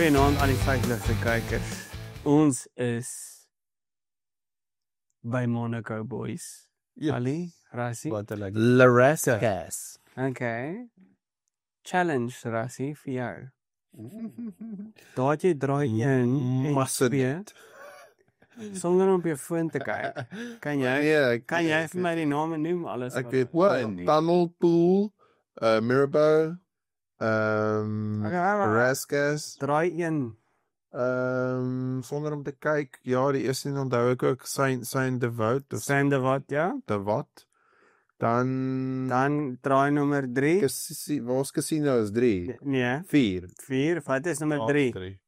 Goeienaand aan die vyfligte kykers. Ons is by Monaco Boys. Ja. Ali, Rassie. Wat hulle Larascas. Okay. Challenge, Rassie, vir jou. Daar jy draai 1 en 2 sonder om op jou foon te kyk. Kan jy vir my die name noem alles? Ek weet Tunnel Pool, Mirabeau, Rascas, Draai 1. sonder om te kyk. Ja, die eerste een onthou ek ook Saint Devout, Sande wat, ja? Devout. Dan draai nommer 3. Waar's Casino is 3. Nee, 4. 4. Wat is nommer 3?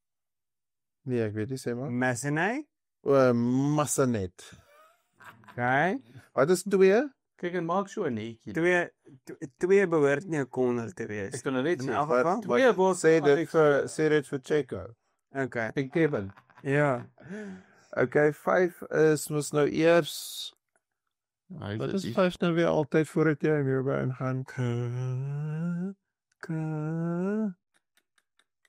Nee, ek weet nie, sê maar. Masonite. Massanet. Okay. Wat is 2? Kyk, en maak so 'n netjie. 2 behoort nie 'n corner te wees. Ek kan net In sê, elk geval. Sê dit vir Checo. Okay. ek Kevin. Ja. Okay, 5 is mos nou eers. Wat is 5 nou weer altyd voordat jy weer by ingaan?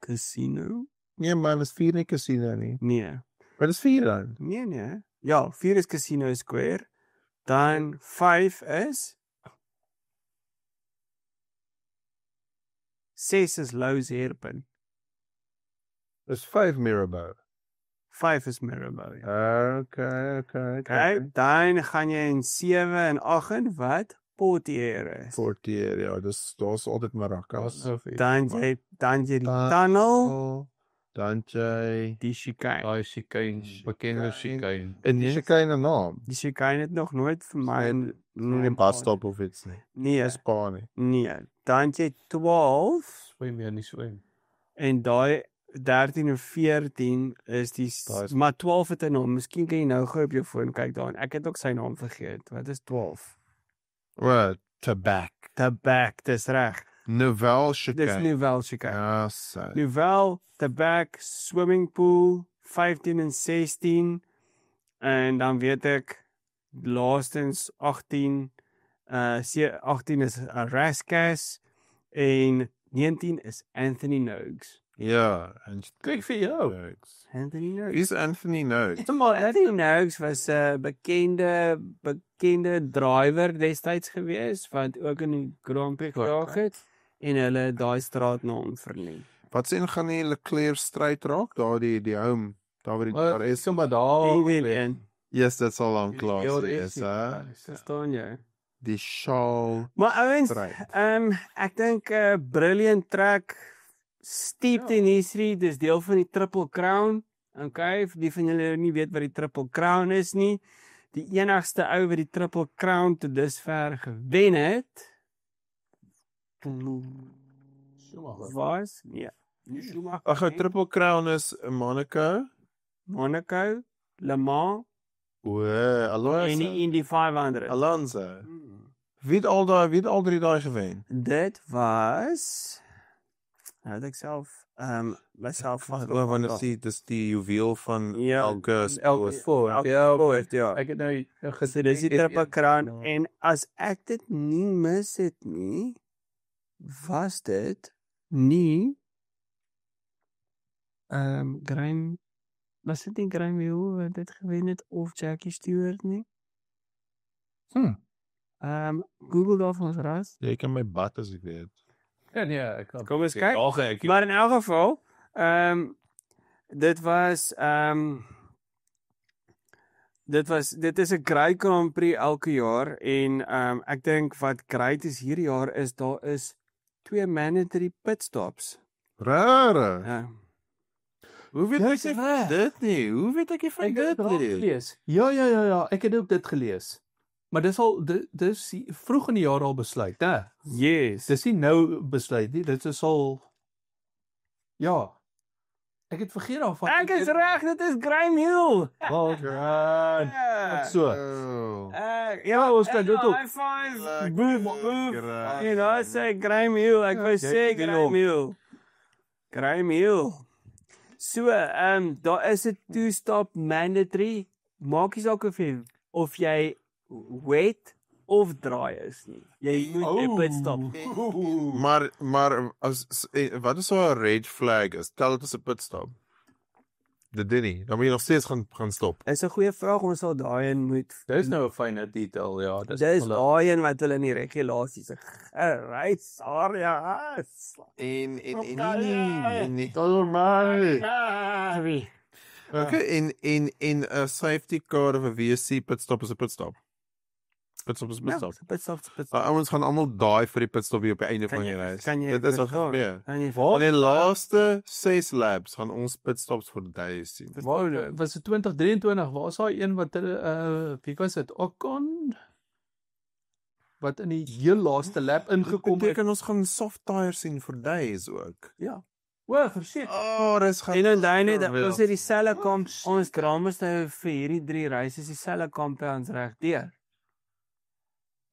Casino? Nee man, is 4 nie Casino nie. Nee. Wat is 4 dan? Nee. Ja, 4 is Casino Square. Dan 5 is 6 is Lowe's Hairpin. Dis 5 Mirabeau. 5 is Mirabeau. Ja. Okay. Dan gaan jy in 7 en 8 in wat Portier is. Portier, ja, daar's altyd maracas. Dan jy die tunnel, Dan jy die chicane. Daai chicane, bekende chicane. in die chicane naam. Die chicane het nog nooit vir my Nie passtop of iets nie. nee, Spa nie. nee. Dan jy 12 Swem jy nie swem. en daai 13 en 14 is die maar 12 het 'n naam. Miskien kan jy nou gou op jou foon kyk daarin. Ek het ook sy naam vergeet. Wat is 12? Wat? Tobacco. Dis reg. Nouvelle Dis chicane. Nouvelle chicane. Ja, so. Nouvelle, Tobacco, swimming pool 15 en 16 en dan weet ek laastens 18 18 is Rascas en 19 is Anthony Noakes. Ja, en Kyk vir jou. Anthony Noakes. Wie's Anthony Noakes? Anthony Noakes was 'n bekende driver destyds gewees wat ook in die Grand Prix gejaag het en hulle daai straatnaam verleen. Wat sien gaan die Leclerc stryd raak? Daar die home, daar waar daar is. sommer daar. Ek weet een. Yes, that's all on class. Ja, Is Verstaan jy? die Charles Maar ouens, stryd. ek dink 'n brilliant track steeped in history, dis deel van die Triple Crown. Okay, vir die van julle nie weet wat die Triple Crown is nie. Die enigste ou wat die Triple Crown tot dusver gewen het was nee. Ag, 'n Triple Crown is Monaco, Le Mans en Alonso. die Indy 500. Alonso. Wie het al drie daai gewen? Dit was nou ek self myself Want dis die juweel van Ja, August. ja. Ek het nou So dis die Triple Crown en as ek dit nie mis het nie, was dit nie Graham was dit nie Graham Hill wat dit gewen het of Jackie Stewart nie? Google daar vir ons ras. Jy kan my bad as ek weet. Ja, nee, ek kan. Kom eens kyk. Ek Maar in elk geval, dit is 'n great Grand Prix elke jaar en ek dink wat great is hierdie jaar is daar is 2 mandatory pit stops. Rare. Ja. Hoe weet jy van dit nie? Hoe weet ek van dit nie? gelees. Ja, ek het ook dit gelees. Maar dis vroeg in die jaar al besluit, né? Yes. Dis nie nou besluit nie, dit is al ja. Ek het vergeet daarvan. Ek is reg, dit is Graham Hill. Well done. So. Ja, ons kan dit ook. High five. Boef. You know, sê Graham Hill, ek wou sê Graham Hill. Graham Hill. So, daar is 'n 2-stop mandatory. Maak nie saak of jy wet of draai is nie. Jy moet 'n pitstop. Maar wat is so 'n red flag is? Tel dit as 'n pitstop. Dit doen nie. Dan moet jy nog steeds gaan stop. Is 'n goeie vraag, ons sal daai in moet. Dis nou 'n fynere detail, ja. Dis daai een wat hulle in die regulasies reisarea is. En Nee. Okay, en 'n safety car of 'n VSC pitstop is 'n pitstop. Pitstop is 'n pitstop. Pitstop. Ouens gaan almal daai vir die pitstop weer op die einde van die reis. Dit is wat gebeur. Kan jy In die laaste 6 laps gaan ons pitstops verby sien. Was dit 2023? Waar is daai een wat wie was dit? Ocon wat in die heel laaste lap ingekom het? Beteken ons gaan soft tires sien vir days ook. Ja. O, verseker. Dis gaan. En onthou net dat ons het dieselfde kamp, ons dramas nou vir hierdie 3 reise is dieselfde kampions regdeur.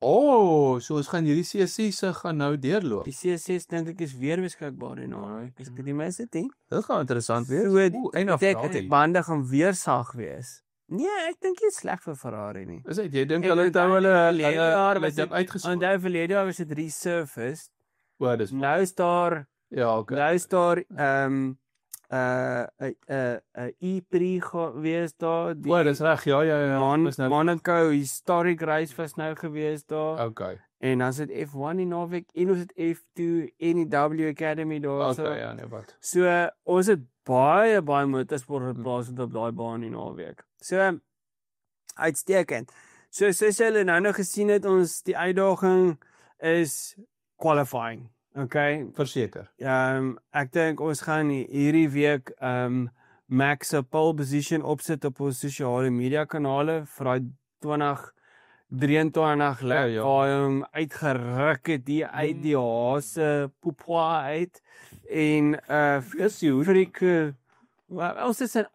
So ons gaan hierdie CC se gaan nou deurloop. Die C6 dink ek is weer beskikbaar en ek het die mense dink. Dit gaan interessant wees. Die bande gaan weer sag wees. Nee, ek dink dit is sleg vir Ferrari nie. Is dit? Jy dink hulle het hulle uitgeskop. Onthou verlede jaar was dit resurfaced. Dis nou is daar okay. Nou is daar 'n e-prix gewees daar. Dis reg. Ja. Monaco historic race was nou gewees daar. Okay. En dan sit F1 in naweek en ons het F2 en die W Academy daar. Okay, ja, nee wat. So ons het baie motorsport geplaas op daai baan in naweek. So uitstekend. So soos julle nou gesien het, ons die uitdaging is qualifying. Okay, verseker. Ek dink ons gaan hierdie week Max se pole position opsit op ons sosiale media kanale vir daai 2023 lap waar hom uitgeruk het die uit die hase poepoa uit en freak ons is in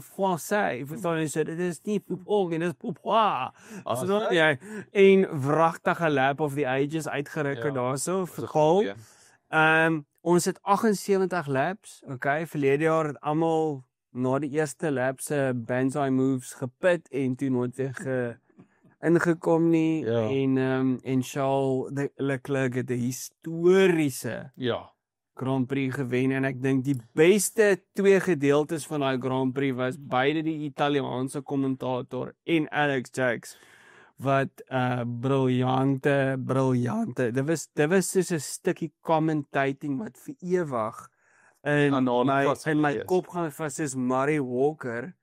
Fransy, verstaan jy, so dit is nie poepoa, dit is poepoa. So ja, 'n wragtige lap of the ages uitgeruk daarso vir Paul. Ons het 78 laps, okay, verlede jaar het almal na die eerste lap se banzai moves gepit en toe nooit weer ingekom nie en Charles Leclerc het 'n historiese Grand Prix gewen en ek dink die beste 2 gedeeltes van daai Grand Prix was beide die Italiaanse kommentator en Alex Jacques wat briljante dit was soos 'n stukkie commentating wat vir ewig in my kop gaan vas is Murray Walker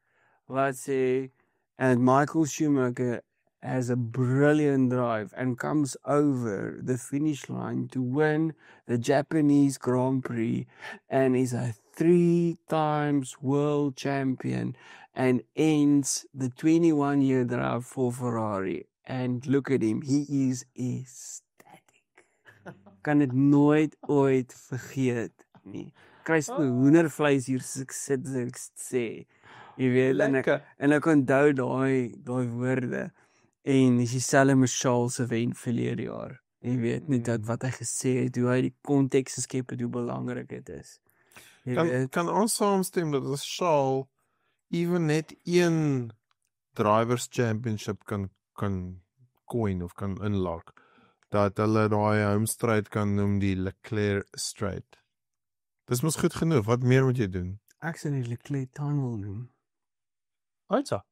wat sê and Michael Schumacher has a brilliant drive and comes over the finish line to win the Japanese Grand Prix and is a 3 times world champion and ends the 21-year drive for Ferrari. And look at him, he is ecstatic. Kan dit nooit ooit vergeet nie. Kry so hoendervleis hier sit ek sê. Jy weet en ek onthou daai woorde. En dis dieselfde met Charles se wen verlede jaar. Jy weet nie dat wat hy gesê het, hoe hy die konteks geskep het, hoe belangrik dit is. Kan ons saamstem dat as Charles even net 1 drivers championship kan coin of kan unlock, dat hulle daai homestryd kan noem die Leclerc stryd. Dis mos goed genoeg. Wat meer moet jy doen? Ek sal die Leclerc tunnel noem. Uitsa.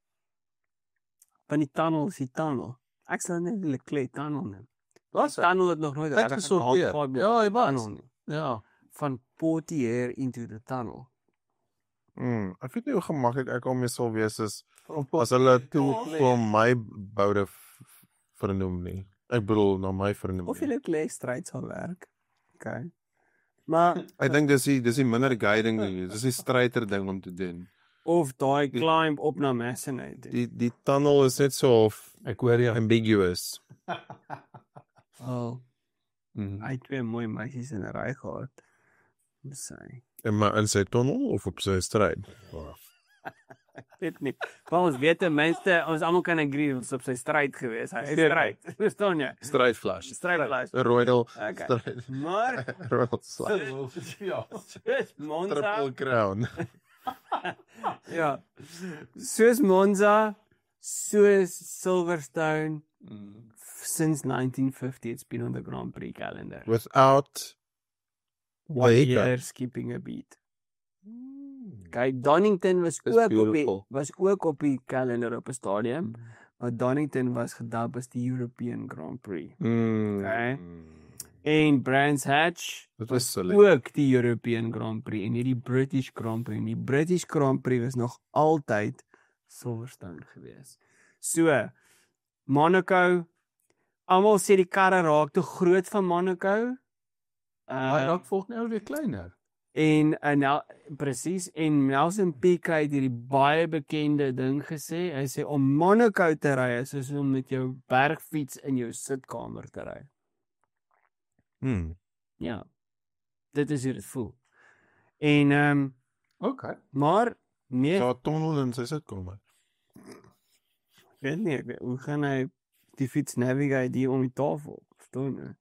Van die tunnel is die tunnel. Ek sal net die Leclerc tunnel noem. Die tunnel het nog nooit Ja. Van Portier into the tunnel. Ek weet nie hoe gemaklik ek al mee sal wees as hulle toe my boude vernoem nie. Ek bedoel na my vernoem. Of die Leclerc stryd sal werk. Okay. Maar ek dink dis die minder guiding ding. Dis die stryder ding om te doen. Of daai climb op na Massenate. Die tunnel is net so ek hoor jy ambiguous. Hy 2 mooi meisies in 'n ry gehad. Besy. Maar in sy tunnel of op sy stryd? Ek weet nie. Maar ons weet ten minste ons almal kan agree ons op sy stryd gewees. Hy het stryd. Verstaan jy? Strydflash. Royal. Okay. Maar Royal slash. Ja. Monza. Triple crown. Ja. Soos Monza, soos Silverstone, since 1950 it's been on the Grand Prix calendar. Without One hiccup. year skipping a beat. Kyk, Donington was Dis beautiful. ook op die kalender op 'n stadium, maar Donington was gedub as die European Grand Prix. Okay. En Brands Hatch Dit was silly. ook die European Grand Prix en nie die British Grand Prix. En die British Grand Prix was nog altyd Silverstone gewees. So, Monaco, almal sê die karre raak te groot vir Monaco. Hy raak volgende jaar weer kleiner. En presies, en Nelson Piquet het hierdie baie bekende ding gesê. Hy sê om Monaco te ry is soos om met jou bergfiets in jou sitkamer te ry. Ja. Dit is hoe dit voel. En Okay. maar nee, Daar tonnel in sy sitkamer. weet nie, hoe gaan hy die fiets navigate hier om die tafel? Verstaan jy?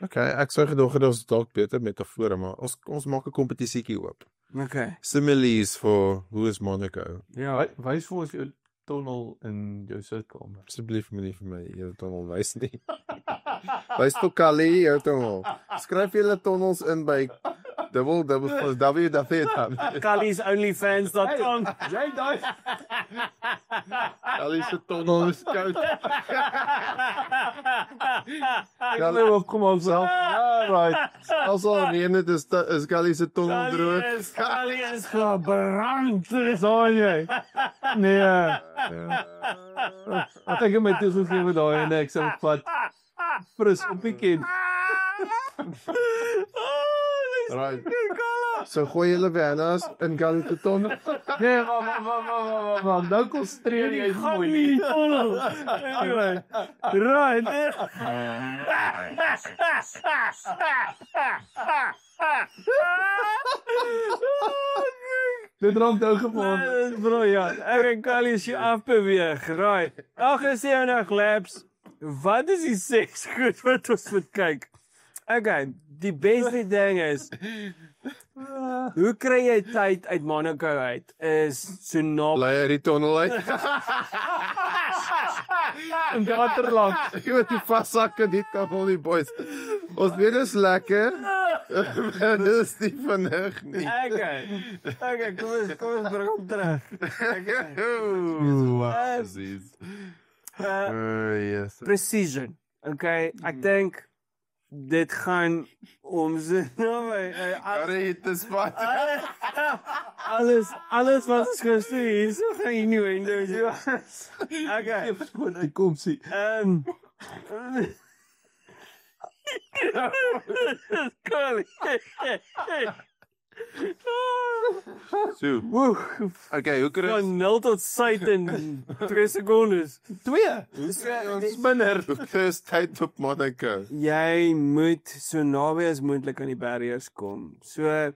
Okay, ek sou gedog het ons dalk beter metafore, maar ons maak 'n kompetisietjie oop. Okay. Similes vir hoe is Monaco? Ja, Wys vir ons jou tonnel in jou sitkamer. Asseblief moenie vir my jou tonnel wys nie. Wys vir Kali jou tonnel. Skryf julle tonnels in by www.w.com. Kaliesonlyfans.com. Jy daai Kali se tonnel is koud. Ek wil opkom op self. Alright. Also reën dit is Kali se tonnel droog. Kali is gebrand. Dis al jy. Nee. Ek dink met dis ons lewe daai en ek sê wat fris op die kind. Right. So gooi julle Werner's in Kali se tonnel. Nee, maar nou konsentreer jy mooi nie. Right. Dit raak nou geval. Bro, ja, ek en Kali is jy afbeweeg. Right. Elke 70 laps. Wat is die seks goed wat ons moet kyk? Okay, die beste ding is hoe kry jy tyd uit Monaco uit? Is so naby Bly uit die tonnel uit. In waterland. Jy moet die vassak in die tafel die boys. Ons weet dit is lekker. Maar dit is nie vinnig nie. Okay, kom ons bring hom terug. Presies. Yes. Precision. Okay, ek dink dit gaan om se Alright, dis wat. alles wat ons gestuur hier, so gaan jy nie window. Okay. Skoon uitkom sien. Kali. So. Woe, Okay, hoe kry van 0 tot suid in 2 sekondes. 2. ons minder? Hoe kry ons tyd op Monaco? Jy moet so naby as moontlik aan die barriers kom. So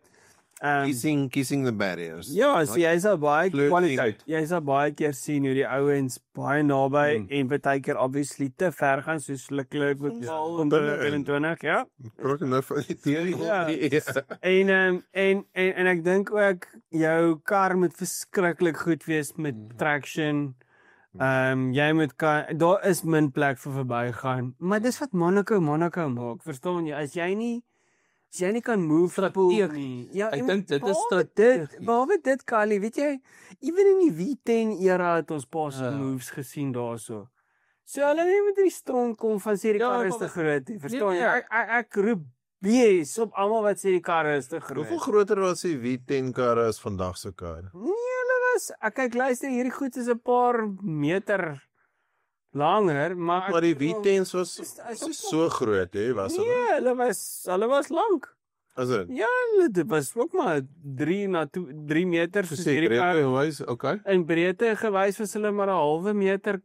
Kissing the barriers. ja, so jy's al baie Kwaliteit. Jy's al baie keer sien hoe die ouens baie naby en baie keer obviously te ver gaan soos slukkelik met val om 21, ja. Praat nou van die teorie. Ja. Ja. En ek dink ook jou kar moet verskriklik goed wees met traction. Jy moet daar is min plek vir verbygaan, maar dis wat Monaco maak, verstaan jy? As jy nie kan move Strateeg. nie. Ja, Ek en dink dit is behalwe strateeg. Behalwe dit, Kali, weet jy, ewen in die V10 era het ons pas Ja. moves gesien daarso. So hulle nie met die stront kom van sê die Ja, kar is maar- te groot nie. Verstaan jy? Nee, Ek roep bees op almal wat sê die kar is te groot. Hoeveel groter was die V10 karre as vandag se kar? Nee, hulle was ek kyk luister, hierdie goed is 'n paar meter langer, maar Maar die V10s was so groot, hè, was hulle? Nee, hulle was lank. As dit? Ja, dit was ook maar 3 na 3 meter soos hierdie Seker, kar. wys, okay. In breedte gewys was hulle maar 'n halwe meter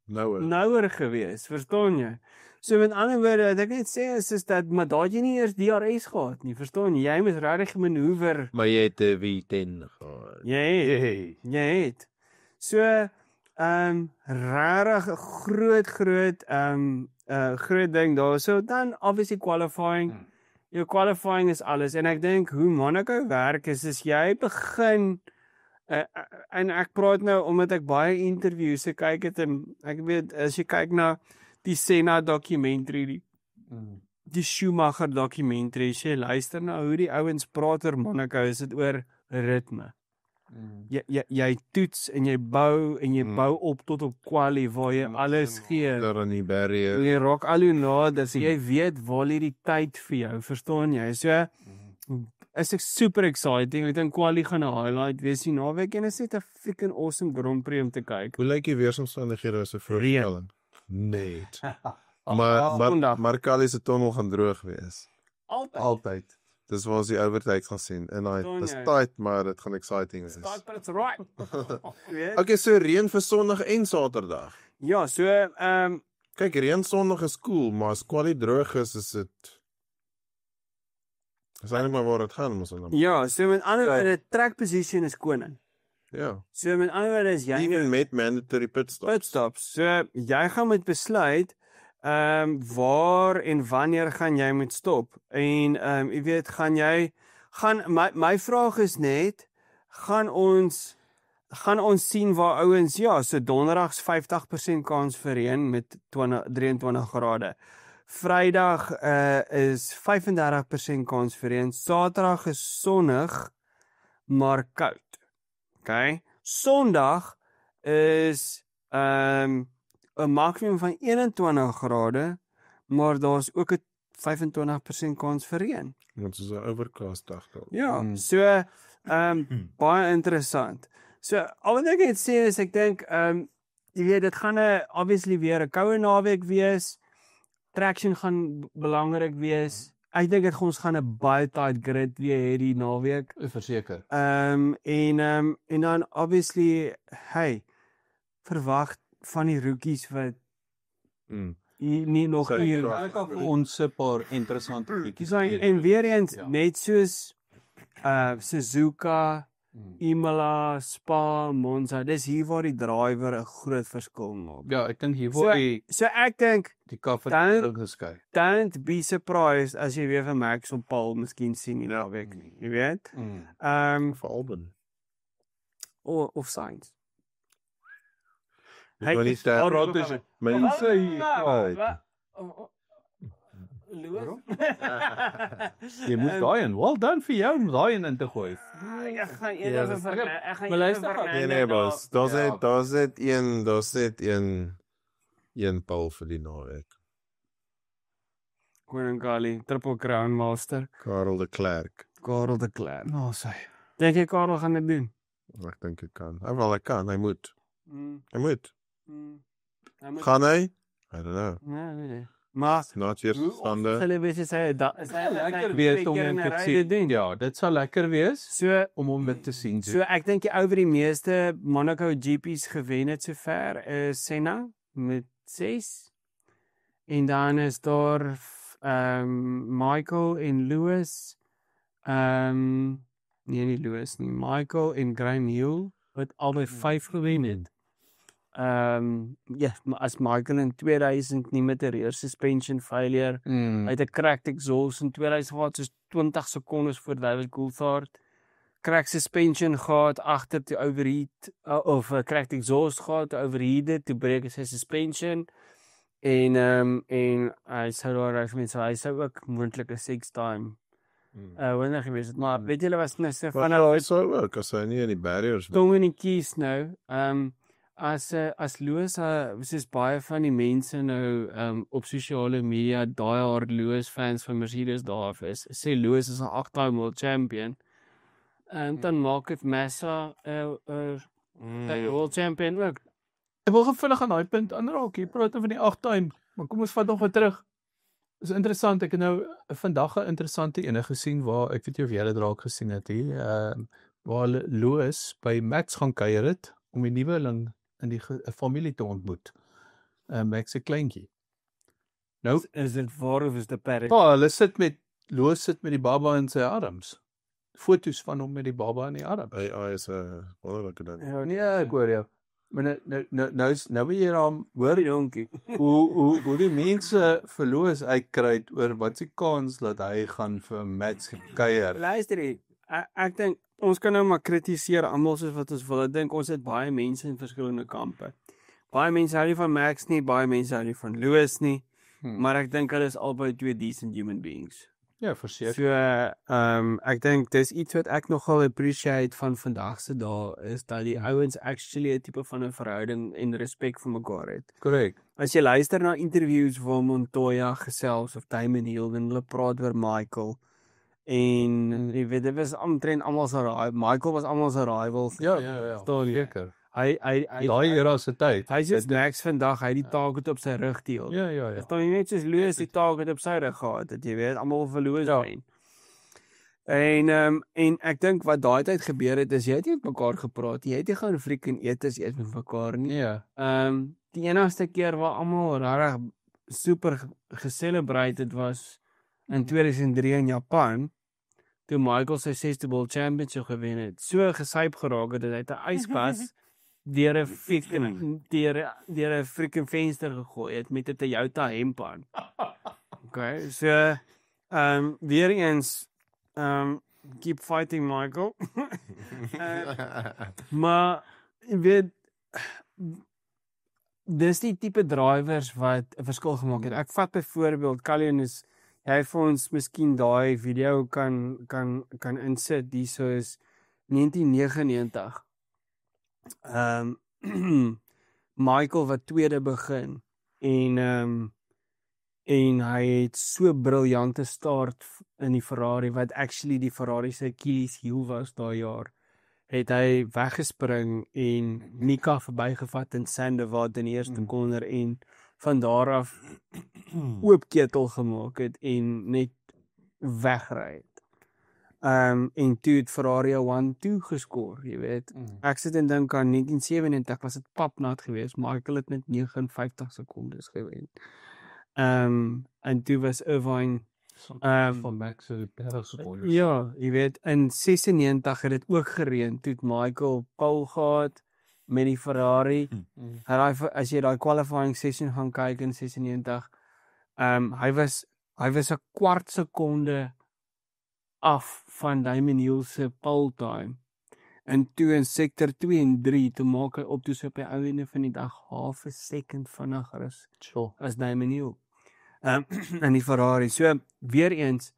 nouer gewees, verstaan jy? So met ander woorde, wat ek net sê is dat maar daai jy nie eers DRS gehad nie, verstaan jy? Jy moet regtig manoeuvre. Maar jy het 'n V10 gehad. Jy het. So regtig groot ding daarso. Dan obviously qualifying. Jou qualifying is alles en ek dink hoe Monaco werk is jy begin en ek praat nou omdat ek baie interviews gekyk het en ek weet as jy kyk na die Senna dokumentary, die Schumacher dokumentary, sê luister nou hoe die ouens praat oor Monaco, is dit oor ritme. Jy toets en jy bou op tot op quali waar jy alles gee. Daar in die barrier. Jy raak al hoe nader, so jy weet waar lê die tyd vir jou, verstaan jy? So is ek super exciting. Ek dink quali gaan 'n highlight wees die naweek en is net 'n freaking awesome Grand Prix om te kyk. Hoe lyk die weeromstandighede as 'n voorspelling? Net. Sondag. Maar Kali se tunnel gaan droog wees. Altyd. Dis waar ons die overtyd gaan sien. En dis tyd, maar dit gaan exciting wees. But it's right. Weet? Okay, so reën vir Sondag en Saterdag. Ja, so Kyk, reën Sondag is cool, maar as quali droog is dit Dis eintlik maar waar dit gaan, mos dan. ja, so met ander woorde, track position is koning. Ja. So met ander woorde is jy Even met mandatory pit stops. So jy gaan moet besluit waar en wanneer gaan jy moet stop? En jy weet, my vraag is net, gaan ons sien waar ouens, ja, so donderdags 50% kans vir reën met 23 grade. Vrydag is 35% kans vir reën. Saterdag is sonnig, maar koud. Okay? Sondag is 'n maksimum van 21 grade, maar daar's ook 'n 25% kans vir reën. Dit is 'n overcast dag daar. Ja, so baie interessant. So al wat ek net sê is ek dink jy weet dit gaan obviously weer 'n koue naweek wees. Traction gaan belangrik wees. Ek dink ons gaan 'n baie tight grid weer hê die naweek. Verseker. En dan obviously verwag van die rookies wat nie nog hier Ons 'n paar interessante bietjies. en weer eens net soos Suzuka, Imola, Spa, Monza, dis hier waar die driver 'n groot verskil maak. Ja, ek dink hier word So ek dink die kaffe geskei. don't be surprised as jy weer van Max op Paul miskien sien die naweek nie, jy weet. Vir Albon. Of Sainz. Maar nie sterk. Mense hier. Lewis. Jy moet daai in. Well done vir jou om daai in te gooi. Ek gaan eerder vir Nee, boss. Daar's dit een Paul vir die naweek. Koning Kali, Triple Crown Master, Karel de Klerk. Karel de Klerk. Nou sê. Dink jy Karel gaan dit doen? Ek dink hy kan. Hy kan, hy moet. Hy moet. Hy moet. Gaan hy? I don't know. Nee. Maar Not weer stande. hulle weet sê is Lekker wees om hom te sien. Ja, dit sal lekker wees So om hom dit te sien. So ek dink die ou wat die meeste Monaco GP's gewen het sover is Senna met 6. En dan is daar Michael en Lewis. Nee, nie Lewis nie. Michael en Graham Hill wat albei 5 gewen het. Ja, maar as Michael in 2000 nie met 'n rear suspension failure, hy het 'n cracked exhaust in 2000 gehad, soos 20 sekondes voor David Coulthard. Cracked suspension gehad agter toe overheat of 'n cracked exhaust gehad, overheated, toe breek hy sy suspension. En hy sou daar hy sou ook moontlik 'n 6-time winner gewees het, maar weet julle was net so van Hy sou ook as hy nie in die barriers tong in die kies nou. As Lewis soos baie van die mense nou op sosiale media diehard Lewis fans van Mercedes daar is, sê Lewis is 'n 8-time world champion. En dan maak dit Massa world champion ook. Ek wil vinnig aan daai punt aanraak. Jy praat van die 8-time, maar kom ons vat nog wat terug. Dis interessant. Ek het nou vandag 'n interessante ene gesien waar ek weet nie of jy dit raak gesien het hier, waar Lewis by Max gaan kuier het om die nuweling in die familie te ontmoet. Max se kleintjie. Nou, is dit waar of is dit parrot? hulle Lewis sit met die baba in sy arms. Foto's van hom met die baba in die arms. AI is 'n wonderlike ding. Ja, Nee, ek hoor jou. Maar nou wil jy dan hoor die donkie. hoe die mense verloos uitkry oor wat se kans dat hy gaan vir Max kuier. Luister hier, ek dink ons kan nou maar kritiseer almal soos wat ons wil. Ek dink ons het baie mense in verskillende kampe. Baie mense hou nie van Max nie, baie mense hou nie van Lewis nie, Hmm. maar ek dink hulle is albei twee decent human beings. Ja, verseker. So, ek dink dis iets wat ek nogal appreciate van vandag se dae is dat die ouens actually 'n tipe van 'n verhouding en respek vir mekaar het. Korrek. As jy luister na interviews waar Montoya gesels of Damon Hill en hulle praat oor Michael en jy weet dit was omtrent almal se Michael was almal se rival. Ja, Verstaan jy? seker. Hy Daai era se tyd. Hy sê Max vandag, hy het die target op sy rug deel. Ja. Dis dan net soos Lewis die target op sy rug gehad het, jy weet, almal vir Lewis wen. En ek dink wat daai tyd gebeur het is jy het nie met mekaar gepraat, jy het nie gaan freaking eet as eers met mekaar nie. Ja. Die enigste keer waar almal regtig super ge-celebrate het was in 2003 in Japan, toe Michael sy 6de World Championship gewen het. So gesyp geraak het dat hy 'n yskas deur 'n freaking venster gegooi het met 'n Toyota hemp aan. Okay, so weer eens keep fighting Michael. Maar jy weet dis die tipe drivers wat 'n verskil gemaak het. Ek vat byvoorbeeld Callion is hy vir ons miskien daai video kan insit. Hierso is 1999. Michael wat tweede begin en hy het so briljante start in die Ferrari wat actually die Ferrari se Achilles heel was daai jaar. Het hy weggespring en Mika verbygevat in Sandoval in die eerste corner en van daar af oop ketel gemaak het en net wegry het. En toe het Ferrari 1-2 geskor, jy weet. Ek sit en dink aan 1997 was dit papnat geweest, Michael het net 59 sekondes gewen. En toe was Irvine van Max se bergsport. ja, jy weet, in 96 het dit ook gereën, toe het Michael pole gehad met die Ferrari. As jy daai qualifying session gaan kyk in 96, hy was 'n kwart sekonde af van Damon Hill se pole time. En toe in sector 2 en 3 te maak hy op toe sy op die ou ende van die dag half 'n sekond vinniger is as Damon Hill. In die Ferrari. So weer eens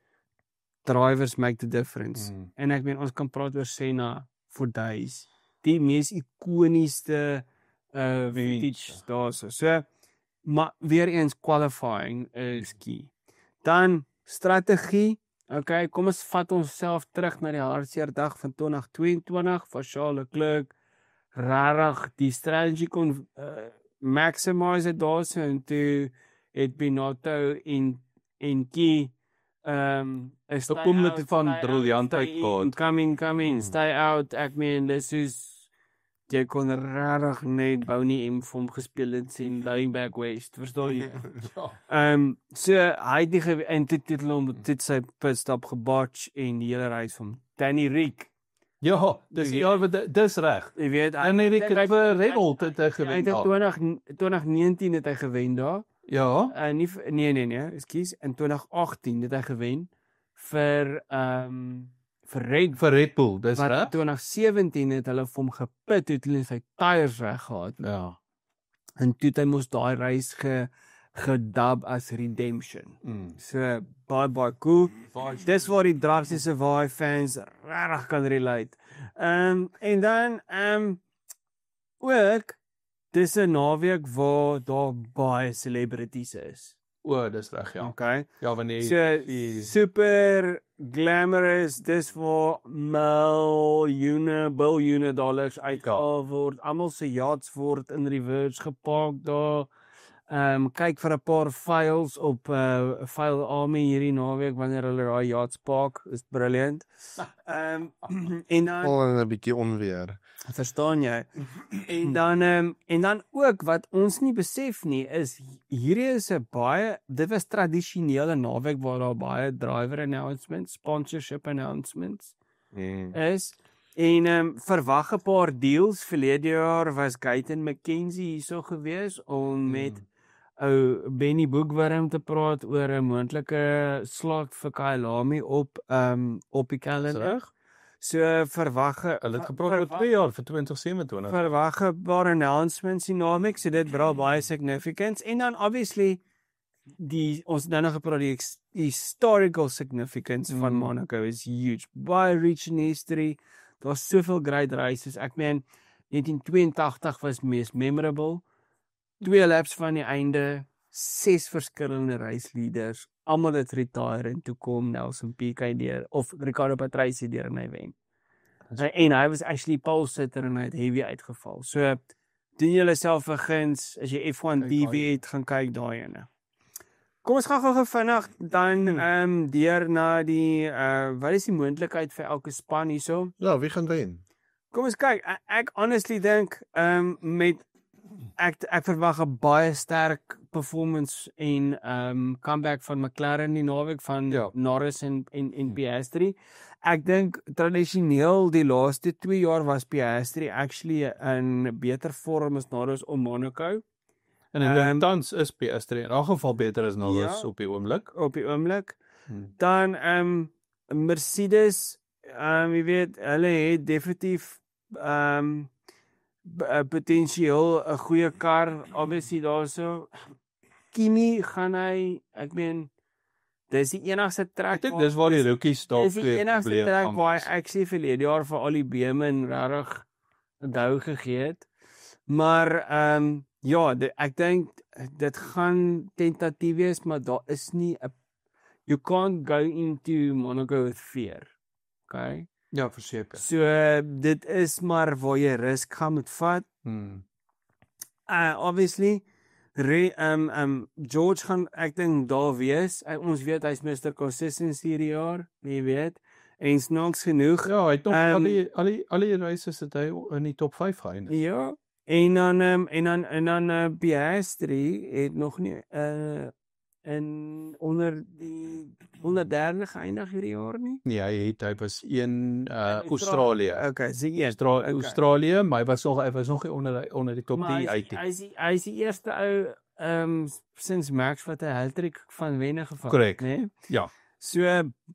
drivers make the difference. En ek meen ons kan praat oor Senna for days. Die mees ikoniese vintage daarso. So maar weer eens qualifying is key. Dan strategie. Okay, kom ons vat onsself terug na die hartseer dag van 2022 vir Charles Leclerc. Rarig die strategy kon maximize daarso en toe het Binotto en Key kom dit van briljantheid gehad. Coming, stay out. Ek meen dis is jy kon rarig net Bonnie M vir hom gespeel het sien Layback West, verstaan jy? So hy het nie en dit hom dit sy pitstop gebotch en die hele reis van Danny Rick. Ja, dis reg. Jy weet, Danny Rick het vir Red Bull dit gewen. In 2019 het hy gewen daar. Ja. Nee, ekskuus, in 2018 het hy gewen vir Red Bull, dis reg. In 2017 het hulle vir hom gepit toe hulle sy tyres weggehaal. Ja. En toe hy moes daai reis gedub as redemption. So baie cool. Dis waar die drastiese Hawaii fans regtig kan relate. En dan ook dis 'n naweek waar daar baie celebrities is. Dis reg, ja. Okay. Ja, wanneer so, super glamorous, dis waar biljoene dollars uitgehaal word. Almal se yachts word in reverse gepark daar. Kyk vir 'n paar files op File Army hierdie naweek wanneer hulle daai yachts park, is brilliant. En dan Al 'n bietjie onweer. Verstaan jy? En dan ook wat ons nie besef nie is hierdie is 'n dit was tradisionele naweek waar daar baie driver announcements, sponsorship announcements is. En verwag 'n paar deals. Verlede jaar was Guyton McKenzie hierso gewees om met ou Benny Boegwurm te praat oor 'n moontlike slot vir Kyalami op die kalender. So verwag Hulle het gepraat oor 2 jaar vir 2027. verwagbare announcements die naweek, so dit dra baie significance. En dan obviously ons het nou nog gepraat die historical significance van Monaco is huge. Baie rich in history. Daar's soveel great races. Ek meen 1982 was mees memorable. 2 laps van die einde, 6 verskillende race leaders, almal het retire en toe kom Nelson Piquet deur of Riccardo Patrese deur en hy wen. En hy was actually pole sitter en hy het heavy uitgeval. So doen julle self 'n guns as jy F1 TV het, gaan kyk daai ene. Kom ons gaan gou vinnig dan deur na die wat is die moontlikheid vir elke span hierso? Ja, wie gaan wen? Kom ons kyk. Ek honestly dink met ek verwag 'n baie sterk performance en comeback van McLaren die naweek van Norris en Piastri. Ek dink tradisioneel die laaste 2 jaar was Piastri actually in beter vorm as Norris om Monaco. En in tans is Piastri in elk geval beter as Norris op die oomblik. Dan Mercedes, jy weet, hulle het definitief potensieel 'n goeie kar, obviously daarso. Kimi gaan hy, ek meen dis die enigste trek. Ek dink dis waar die rookies dalk dis die enigste trek waar hy actually verlede jaar vir al die Beeman regtig 'n dou gegee het. Maar ja, ek dink dit gaan tentatief wees, maar daar is nie 'n you can't go into Monaco with fear. Okay? Ja, verseker. So dit is maar waar jy risk gaan moet vat. Obviously George gaan ek dink daar wees. Ons weet hy's Mr. Consistency hierdie jaar, jy weet. En snaaks genoeg. Ja, hy het nog al die races het hy in die top 5 geëindig. Ja. En dan Piastri het nog nie in onder die 130 geëindig hierdie jaar nie. Nee, hy was een Australië. Okay, sien Australië, maar hy was nog nie onder die top 10 uit nie. Hy is die eerste ou sinds Max wat 'n hattrick van wenne gevat, Correct. né? Ja. So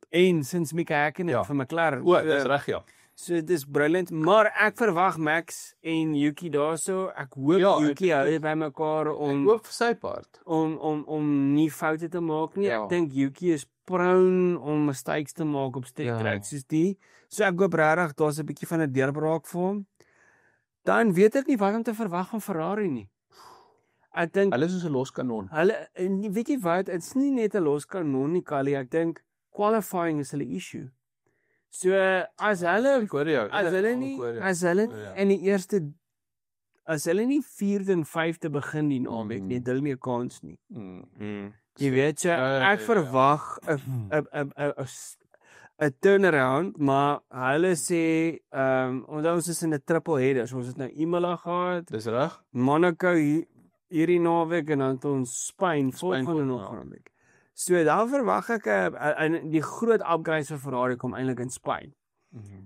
en sinds Mika Häkkinen van McLaren. Dis reg, ja. So dis brilliant, maar ek verwag Max en Yuki daarso. Ek hoop Yuki hou by mekaar om ek hoop vir sy part om nie foute te maak nie. Ek dink Yuki is prone om mistakes te maak op stick tracks soos die. So ek hoop regtig daar's 'n bietjie van 'n deurbraak vir hom. Dan weet ek nie wat om te verwag van Ferrari nie. Ek dink hulle is soos 'n loskanon. Hulle weet jy wat, dit's nie net 'n loskanon nie, Kali. Ek dink qualifying is hulle issue. So as hulle in die eerste as hulle nie 4de en 5de begin die naweek nie, het hulle nie 'n kans nie. Jy weet so, ek verwag 'n turnaround, maar hulle sê ons is in 'n triple header. So ons het nou Imola gehad. Dis reg. Monaco hierdie naweek en dan ons Spanje volgende naweek. So dan verwag ek die groot upgrades vir Ferrari kom eintlik in Spanje.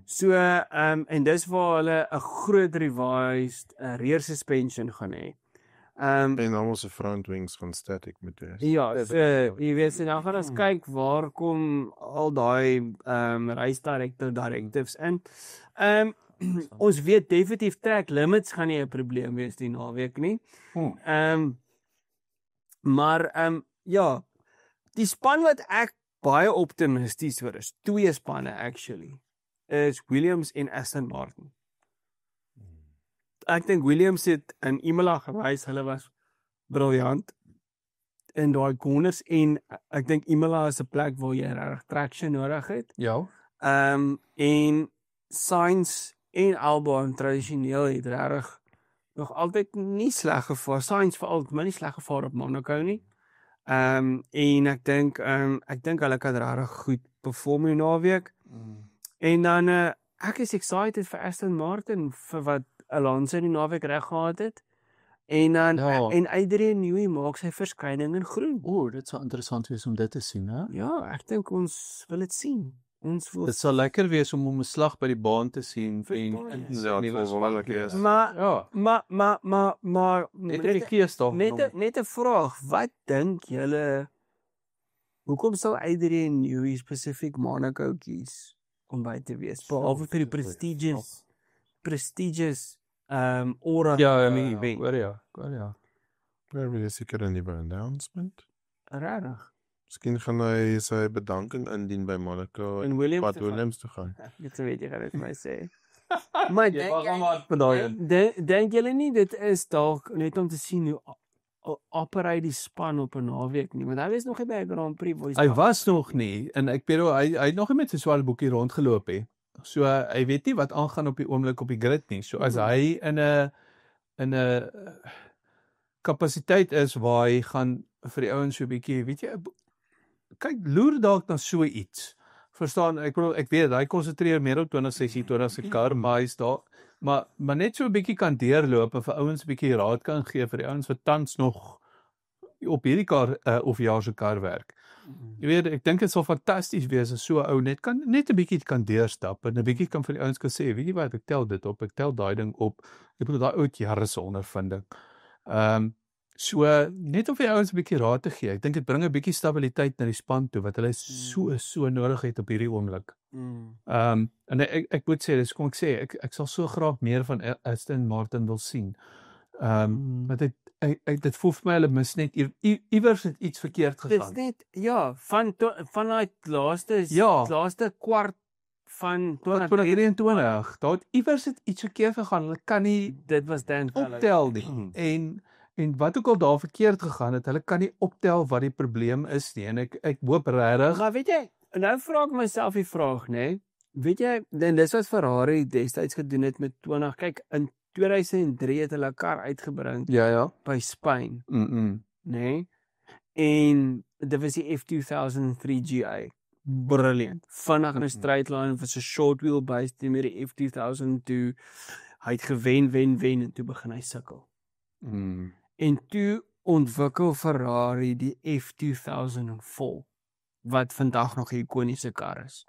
So en dis waar hulle 'n groot revised rear suspension gaan hê. En dan ons front wings van static moet wees. Ja, jy weet dan gaan ons kyk waar kom al daai race directives in. Ons weet definitief track limits gaan nie 'n probleem wees die naweek nie. Maar ja, die span wat ek baie optimisties oor is, 2 spanne actually, is Williams en Aston Martin. Ek dink Williams het in Imola gewys, hulle was briljant in daai corners en ek dink Imola is 'n plek waar jy regtig traction nodig het. Ja. En Sainz en Albon tradisioneel het regtig nog altyd nie sleg gevaar. Sainz veral nie sleg gevaar op Monaco nie. En ek dink hulle kan regtig goed perform in naweek. En dan ek is excited vir Aston Martin vir wat Alonso in die naweek reg gehad het. En dan en Adrian Newey maak sy verskyning in groen. Dit sou interessant wees om dit te sien, hè? Ja, ek dink ons wil dit sien. Dit sal lekker wees om 'n slag by die baan te sien en maar net 'n vraag, wat dink julle hoekom sal Adrian Newey spesifiek Monaco kies? om by te wees. Behalwe vir die prestigious aura. Ja, nee, hoor ja. Daar wil seker 'n nuwe announcement. Rarig. Miskien gaan hy sy bedanking indien by Monaco En Williams Pat te gaan. Williams te gaan. Dit weet jy gaan dit vir my sê. Maar dink julle nie dit is dalk net om te sien hoe operate die span op 'n naweek nie, want hy was nog nie by 'n Grand Prix Boys. Hy was nog nie en ek weet hy het nog nie met sy swart boekie rondgeloop hè. So hy weet nie wat aangaan op die oomblik op die grid nie. So as hy in 'n kapasiteit is waar hy gaan vir die ouens so 'n bietjie, weet jy, kyk loer dalk na so iets. Verstaan, ek weet hy konsentreer meer op 2026 se kar, maar hy's daar maar net so 'n bietjie kan deurloop en vir ouens 'n bietjie raad kan gee vir die ouens wat tans nog op hierdie kar of jaar se kar werk. Jy weet, ek dink dit sal fantasties wees as so 'n ou net 'n bietjie kan deurstap en 'n bietjie kan vir die ouens kan sê, weet jy wat, ek tel dit op, ek tel daai ding op. Ek bedoel daai oud jare se ondervinding. So net om vir die ouens 'n bietjie raad te gee. Ek dink dit bring 'n bietjie stabiliteit na die span toe wat hulle so nodig het op hierdie oomblik. En ek moet sê, dis kom ek sê, ek sal so graag meer van Aston Martin wil sien. Want dit voel vir my hulle mis net iewers het iets verkeerd gegaan. Dis net van daai laaste kwart van 2023. Daar het iewers het iets verkeerd gegaan. Hulle kan nie dit was dan optel nie. En wat ook al daar verkeerd gegaan het, hulle kan nie optel wat die probleem is nie. En ek hoop regtig. Maar weet jy, nou vra ek myself die vraag, né? Weet jy, dis wat Ferrari destyds gedoen het met 20. Kyk, in 2003 het hulle 'n kar uitgebring by Spyn, né? En dit was die F2003 GI. Brilliant. Vinnig in 'n straight line vir 'n short wheelbase teen met die F2002. Hy het gewen en toe begin hy sukkel. En toe ontwikkel Ferrari die F2004 wat vandag nog 'n ikoniese kar is.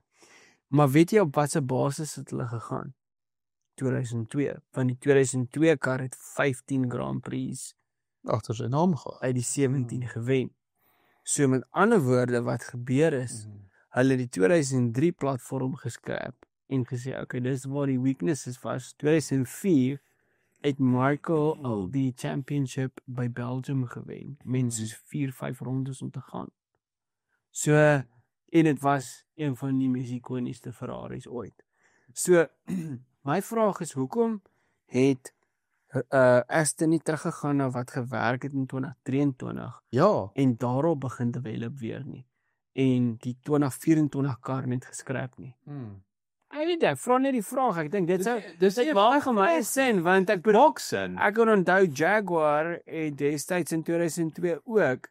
Maar weet jy op watter basis het hulle gegaan? 2002. Van die 2002 kar het 15 Grand Prix agter sy naam gehad. Uit die 17 gewen. So met ander woorde wat gebeur is, hulle die 2003 platform geskrap en gesê, okay, dis waar die weaknesses was. 2004 het Michael al die championship by Belgium gewen. Mense 4-5 rondes om te gaan. So, en dit was een van die mees ikoniese Ferraris ooit. So, my vraag is, hoekom het Aston nie teruggegaan na wat gewerk het in 2023? Ja. En daarop begin develop weer nie. En die 2024 kar net geskrap nie. Ek weet ek vra net die vraag. Ek dink dit maak vir my sin, want ek kon onthou Jaguar het destyds in 2002 ook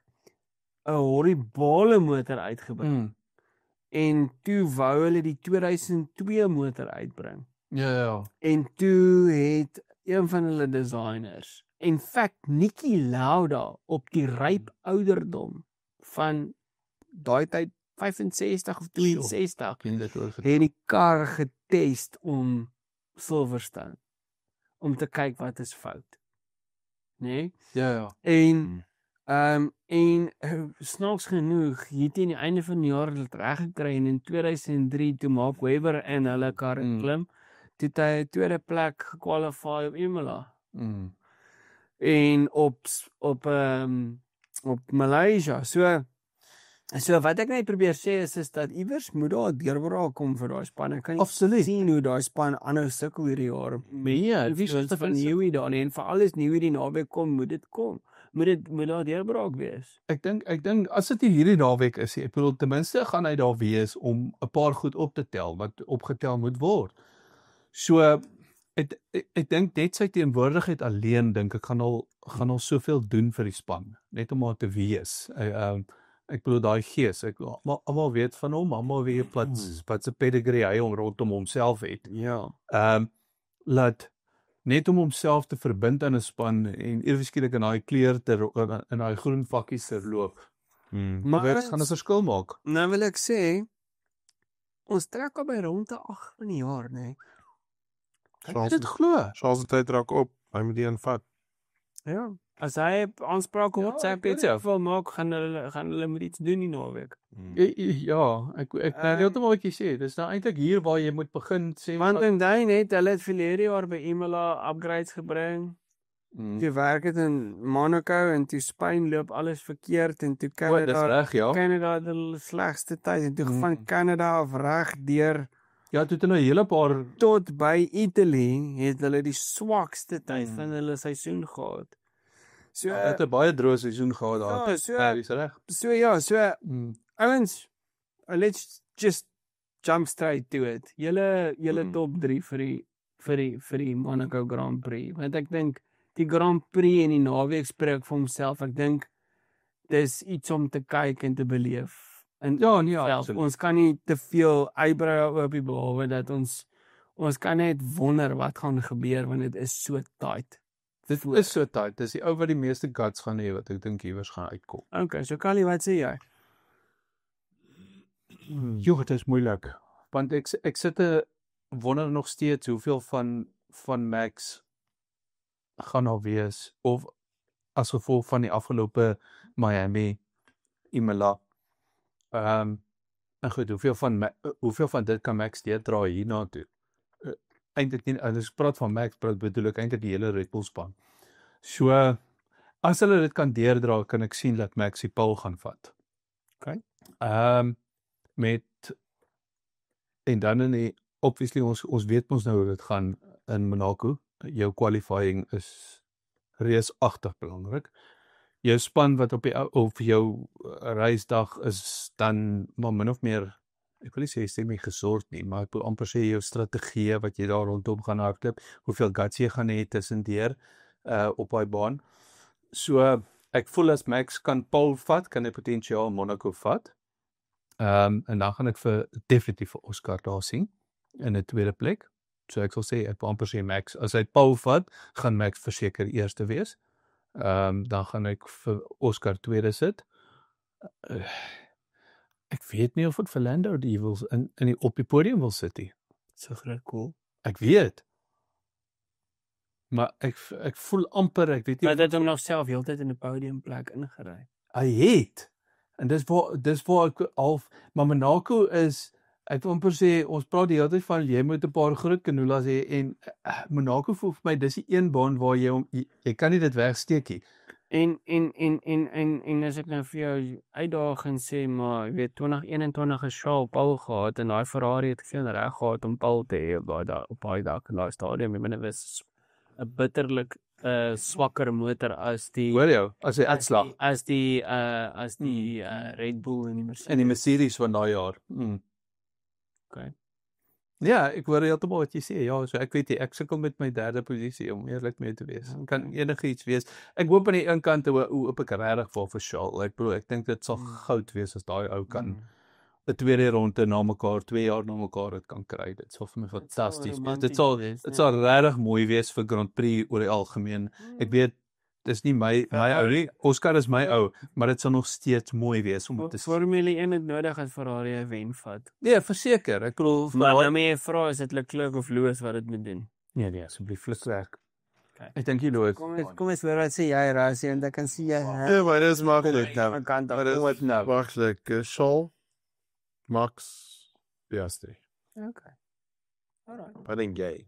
'n horribale motor uitgebring. En toe wou hulle die 2002 motor uitbring. Ja. En toe het een van hulle designers, in fact Niki Lauda op die ryp ouderdom van daai tyd 65 of 62 het die kar getest om Silverstone om te kyk wat is fout. Nee? Ja. En snaaks genoeg het hy aan die einde van die jaar dit reg gekry en in 2003 toe Mark Webber in hulle kar klim, toe het hy tweede plek gekwalify op Imola. En op Malaysia. So wat ek net probeer sê is dat iewers moet daar 'n deurbraak kom vir daai span. Ek kan nie sien hoe daai span aanhou sukkel hierdie jaar. Nee, wie sê van Newey dan en vir alles Newey die naweek kom, moet dit kom. Moet daar deurbraak wees. Ek dink as dit hierdie naweek is, ek bedoel ten minste gaan hy daar wees om 'n paar goed op te tel wat opgetel moet word. So ek dink net sy teenwoordigheid alleen dink ek gaan al soveel doen vir die span, net om maar te wees. Ek bedoel daai gees, almal weet van hom, almal weet wat se pedigree hy rondom homself het. Ja. Laat net om homself te verbind aan 'n span en ewe skielik in daai kleur in daai groen vakkies te loop. Maar dit gaan 'n verskil maak. Nou wil ek sê ons trek al by rond 8 van die jaar, né? Ek dit glo. Charles se tyd raak op. Hy moet die invat. Ja. As hy aanspraak op Ja, die ek weet championship wil maak, gaan hulle moet iets doen die naweek. Ja, ek heeltemal wat jy sê. Dis nou eintlik hier waar jy moet begin sê Want onthou net, hulle het verlede jaar by Imola upgrades gebring. Toe werk het in Monaco en toe Spanje loop alles verkeerd en toe dis Canada reg, ja. Canada het hulle slegste tyd en toe van Canada af reg deur Ja, toe het hulle 'n hele paar tot by Italië het hulle die swakste tyd van hulle seisoen gehad. So het 'n baie droë seisoen gehad daar. ja, so Ja, dis reg. so ouens, let's just jump straight to it. Julle top 3 vir die Monaco Grand Prix. Want ek dink die Grand Prix en die naweek spreek vir homself. Ek dink dis iets om te kyk en te beleef. En Ja, nee, self, ons kan nie te veel eyebrow op die behalwe dat ons kan net wonder wat gaan gebeur want dit is so tight. Dit is so tight. Dis die ou wat die meeste guts gaan hê wat ek dink iewers gaan uitkom. Okay, so Callie, wat sê jy? Jo, dit is moeilik. Want ek sit te wonder nog steeds hoeveel van Max gaan nou wees of as gevolg van die afgelope Miami Imola. En goed, hoeveel van dit kan Max deurdra hierna toe? Eintlik nie, as ek praat van Max, bedoel ek eintlik die hele Red Bull span. So as hulle dit kan deurdra, kan ek sien dat Max die pole gaan vat. Okay. Met en dan in die obviously ons weet mos nou hoe dit gaan in Monaco. Jou qualifying is reusagtig belangrik. Jou span wat op jou reisdag is dan maar min of meer, ek wil nie sê semi gesort nie, maar ek wil amper sê jou strategie wat jy daar rondom gaan hardloop, hoeveel guts jy gaan hê tussendeur op daai baan. So ek voel as Max kan pole vat, kan hy potensiaal Monaco vat. En dan gaan ek definitief vir Oscar daar sien in 'n tweede plek. So ek sal sê ek wil amper sê Max, as hy pole vat, gaan Max verseker eerste wees. Dan gaan ek vir Oscar tweede sit. Ek weet nie of ek vir Lando die wil op die podium wil sit nie. So groot cool. Ek weet. Maar ek voel amper, ek weet nie. Maar dit hom nog self heeltyd in 'n podiumplek ingery. Hy het. En dis waar ek half, maar Monaco is, ek wil amper sê, ons praat die hele tyd van jy moet 'n paar groot canolas hê en Monaco voel vir my dis die een baan waar jy kan nie dit wegsteek nie. En as ek nou vir jou uitdaging sê, maar jy weet 2021 is Charles Paul gehad en daai Ferrari het geen reg gehad om Paul te hê op daai dag in daai stadium. Ek bedoel, was 'n bitterlik swakker motor as die Hoor jou, as hy uitslag. as die Red Bull en die Mercedes. En die Mercedes van daai jaar. Okay. Ja, ek hoor heeltemal wat jy sê. Ja, so ek weet nie, ek sukkel met my derde posisie om eerlik mee te wees. Kan enigiets wees. Ek hoop aan die een kant hoe op ek regtig vir Charles. Ek bedoel, ek dink dit sal goud wees as daai ou kan 'n tweede ronde na mekaar, 2 jaar na mekaar dit kan kry. Dit sal vir my fantasties wees. Dit sal regtig mooi wees vir Grand Prix oor die algemeen. Ek weet dis nie my ou nie. Oscar is my ou, maar dit sal nog steeds mooi wees om te sien. Formule 1 het nodig as Ferrari 'n wen vat. Nee, verseker. Ek bedoel, Maar nou moet jy vra is dit Leclerc of Lewis wat dit moet doen. nee, asseblief Leclerc. Okay. Ek dink jy Lewis. Kom eens hoor wat sê jy Rassie en dan kan sien jy. Ja, maar dis maklik nou. Ek kan Maar dis nou. maklik. Charles, Max, Piastri. Okay. Alright. Wat dink jy?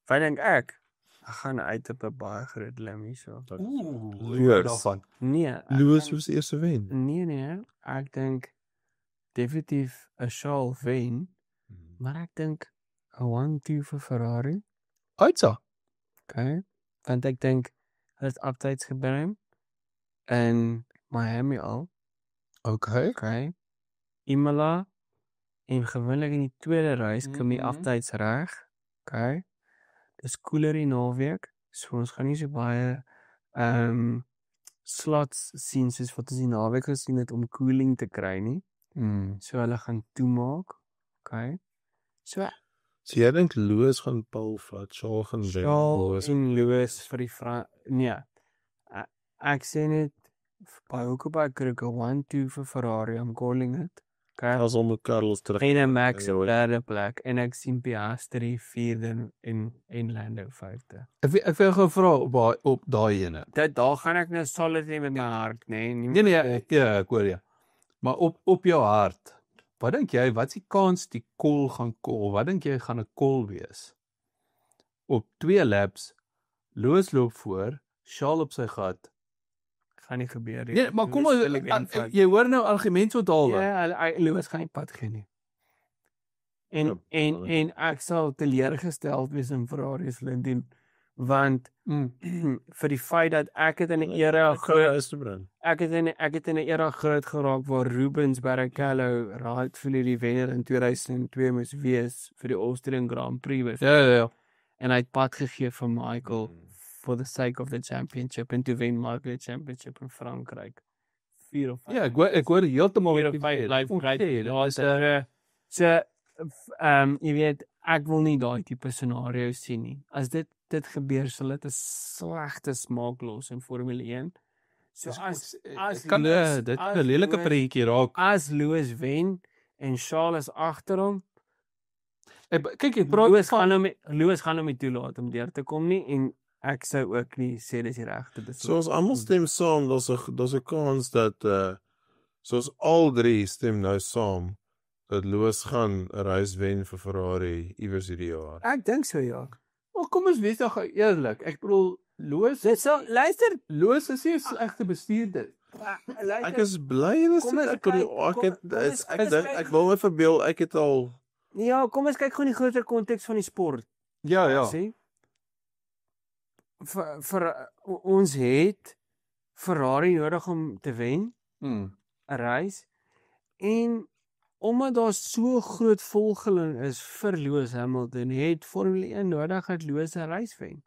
Wat dink ek? Ek gaan uit op 'n baie groot lim hierso. Lewis. Daarvan. Nee. Lewis was die eerste wen. Nee, ek dink definitief 'n Charles wen, maar ek dink 'n 1-2 vir Ferrari. Uitsa. Okay. Want ek dink hulle het updates gebring in Miami al. Okay. Okay. Imola en gewoonlik in die tweede reis kom die updates reg. Okay. Dis koeler die naweek, so ons gaan nie so baie slots sien soos wat ons die naweek gesien het om cooling te kry nie. So hulle gaan toemaak. Okay. So jy dink Lewis gaan Paul vat, Charles gaan wen. Charles en Lewis vir die nee. Ek sê net by hoekom by kry 'n 1-2 vir Ferrari, I'm calling it. Okay. As om Carlos terug. En Max op Ja, derde plek en ek sien Piastri vierde en Lando vyfde. Ek wil gou vra op daai ene. Daar gaan ek nou solid met my hart, nee. Nee, ja, ek hoor jou. Maar op jou hart, wat dink jy, wat is die kans die call gaan call? Wat dink jy gaan 'n call wees? Op 2 laps, Lewis loop voor, Charles op sy gat. Gaan nie gebeur nie. Nee, maar kom ons, Lewis wil ek jy hoor nou argument so daal. ja, Lewis gaan nie pad gee nie. En ek sal teleurgesteld wees in Ferrari se Lindin, want vir die feit dat ek het in 'n era is te bring. ek het in 'n era groot geraak waar Rubens Barrichello rightfully die wenner in 2002 moes wees vir die Austrian Grand Prix. Ja. En hy het pad gegee vir Michael for the sake of the championship en toe wen Michael die championship in Frankryk. 4 of 5. Ja, ek hoor heeltemal Vier wat of jy vyf sê. live Okay, great. daar's Jy weet, ek wil nie daai tipe scenario sien nie. As dit gebeur, sal dit 'n slegte smaak los in Formule 1. So as kan dit 'n lelike prentjie raak. As Lewis wen en Charles agter hom, Kyk, ek praat Lewis gaan hom nie toelaat om deur te kom nie en ek sou ook nie sê dis die regte besluit. So ons almal stem saam, daar's 'n kans dat soos al drie stem nou saam dat Lewis gaan 'n race wen vir Ferrari iewers hierdie jaar. Ek dink so, ja. Maar kom ons wees nog eerlik. Ek bedoel Lewis Dis so, luister, Lewis is nie 'n slegte bestuurder. Ek is bly dis Kom ons ek kyk- ek wil my verbeel ek het al ja, kom ons kyk gou in die groter konteks van die sport. Ja. Sê vir ons het Ferrari nodig om te wen, 'n race, en omdat daar so groot volgeling is vir Lewis Hamilton, het Formule 1 nodig dat Lewis 'n race wen.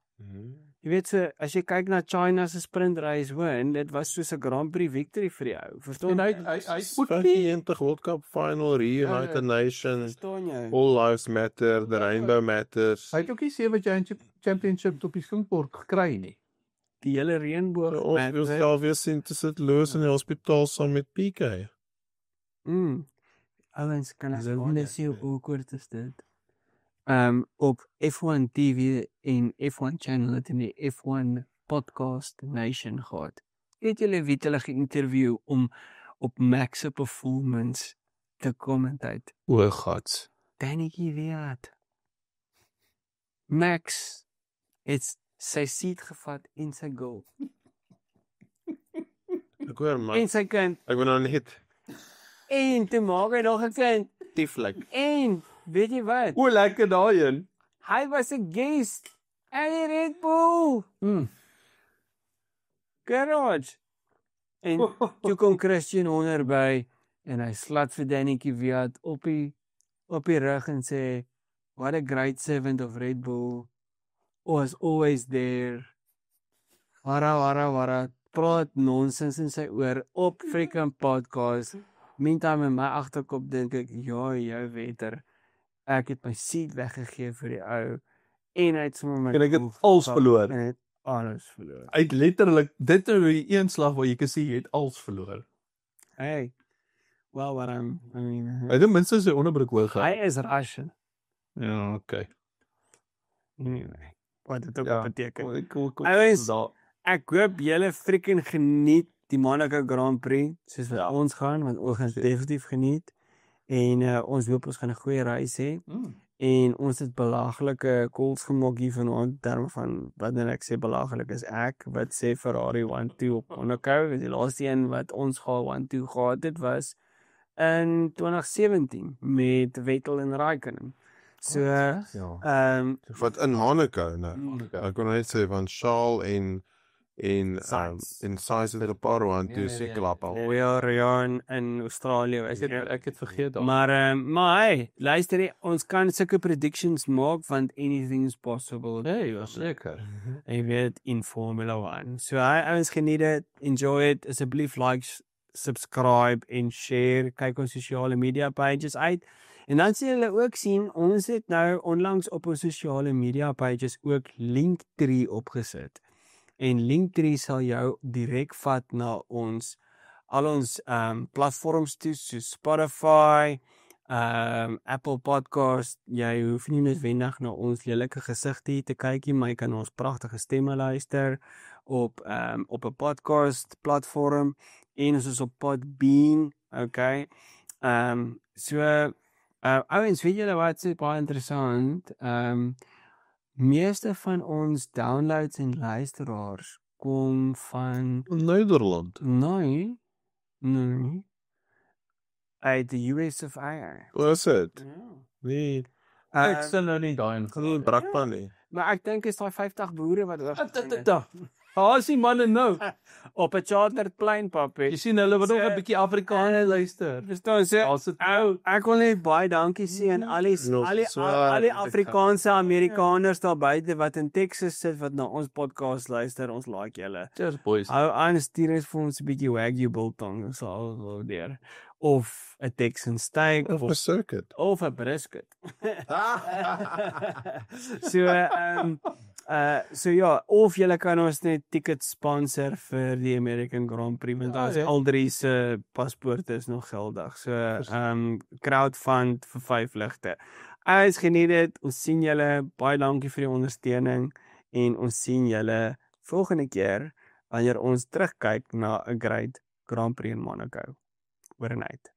Jy weet so, as jy kyk na China se sprint race wen, dit was soos 'n Grand Prix victory vir die ou. Verstaan En jy? hy 20 World Cup final, Reunited Nations, Verstaan jy? All Lives Matter, the Rainbow Matters. Hy het ook nie 7 championships op die skinkbord gekry nie. Die hele reënboog. Ons wil self weer sien te sit Lewis in die hospitaal saam met PK. Ouens, kan ek net sê hoe awkward is dit? Op F1 TV en F1 channel het in die F1 podcast Nation gehad. Het julle weet hulle geïnterview om op Max se performance te commentate. O God. Danny weet. Max het sy seat gevat en sy goal. Ek hoor man. En sy kind. Ek ben nou net En toe maak hy nog 'n kind. tieflik. En weet jy wat? O lekker daai een. Hy was 'n guest at die Red Bull garage. En toe kom Christian Horner by en hy slat vir Danny Kvyat op die rug en sê, "What a great servant of Red Bull. Was always there." Wara, praat nonsens in sy oor op freaking podcast. Meantime in my agterkop dink ek, ja, jou wetter. Ek het my seat weggegee vir die ou en hy het sommer my En ek het koef alles gehad verloor. En het alles verloor. Hy het letterlik dit nou die een slag waar jy kan sê jy het alles verloor. Hey. Well, what I mean, Hy het ten minste sy onderbroek hoog gehad. hy is Russian. Ja, okay. Anyway, wat dit ook Ja. beteken. Kom. Ouens, ek hoop julle freaking geniet die Monaco Grand Prix soos wat ons gaan, want ons gaan definitief geniet. En ons hoop ons gaan 'n goeie reis hê. En ons het belaglike calls gemaak hier vanaand in terme van wat dan ek sê belaglik is ek wat sê Ferrari 1-2 op Monaco. Die laaste een wat ons 1-2 gehad het was in 2017 met Vettel en Raikkonen. So Wat in Monaco nou. Ek kon net sê van Charles en Sainz het 'n paar rond toe se klap al. Rian in Australië was Ek het vergeet daar. Maar hey, luister jy, ons kan sulke predictions maak want anything is possible. Hey, was lekker. Jy weet in Formula 1. So ouens geniet dit, enjoy it. Asseblief like, subscribe en share. Kyk ons sosiale media pages uit. En dan sien julle ook sien, ons het nou onlangs op ons sosiale media pages ook Linktree opgesit. En Linktree sal jou direk vat na ons al ons platforms toe soos Spotify, Apple Podcast. Jy hoef nie noodwendig na ons lelike gesigte te kyk nie, maar jy kan ons pragtige stemme luister op 'n podcast platform en ons is op Podbean, okay. Ouens, weet julle wat is baie interessant? Meeste van ons downloads en luisteraars kom van Nederland. nee, uit die US of A. Wat is dit? Ja. Nee, Ek sien nou nie daai in. genoeg brakpan nie. Maar ek dink is daai 50 boere wat Waar is die manne nou? op 'n chartered plane, papie. Jy sien hulle wat nog 'n bietjie Afrikaans luister. Verstaan jy? Daar's dit Ek wil net baie dankie sê aan al die Afrikaanse Amerikaners daar buite wat in Texas sit wat na ons podcast luister. Ons like julle. Cheers boys. Hou aan, stuur ons vir ons 'n bietjie Wagyu biltong, ons sal deur. Of 'n Texan steak Of 'n circuit. of 'n brisket. So ja, of julle kan ons net tickets sponsor vir die American Grand Prix want ons al drie se paspoorte is nog geldig. So crowdfund vir 5 ligte. Ons geniet dit. Ons sien julle. Baie dankie vir die ondersteuning en ons sien julle volgende keer wanneer ons terugkyk na 'n great Grand Prix in Monaco. Oor 'n night.